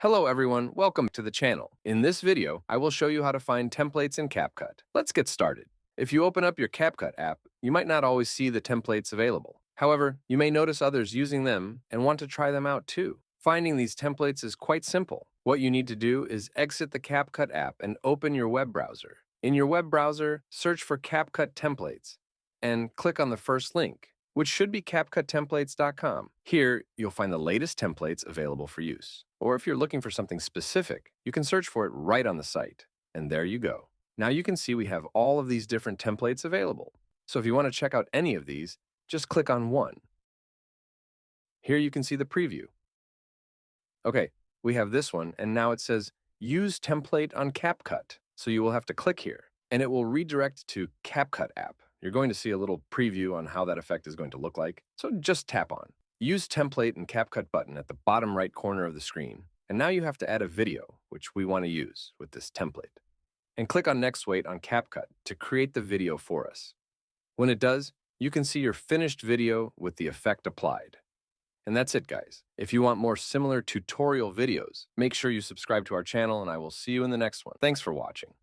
Hello everyone, welcome to the channel. In this video, I will show you how to find templates in CapCut. Let's get started. If you open up your CapCut app, you might not always see the templates available. However, you may notice others using them and want to try them out too. Finding these templates is quite simple. What you need to do is exit the CapCut app and open your web browser. In your web browser, search for CapCut templates and click on the first link, which should be CapCutTemplates.com. Here, you'll find the latest templates available for use. Or if you're looking for something specific, you can search for it right on the site. And there you go. Now you can see we have all of these different templates available. So if you want to check out any of these, just click on one. Here you can see the preview. Okay, we have this one, and now it says Use Template on CapCut. So you will have to click here, and it will redirect to CapCut app. You're going to see a little preview on how that effect is going to look like, so just tap on. Use Template and CapCut button at the bottom right corner of the screen, and now you have to add a video, which we want to use with this template. And click on Next Wait on CapCut to create the video for us. When it does, you can see your finished video with the effect applied. And that's it, guys. If you want more similar tutorial videos, make sure you subscribe to our channel, and I will see you in the next one. Thanks for watching.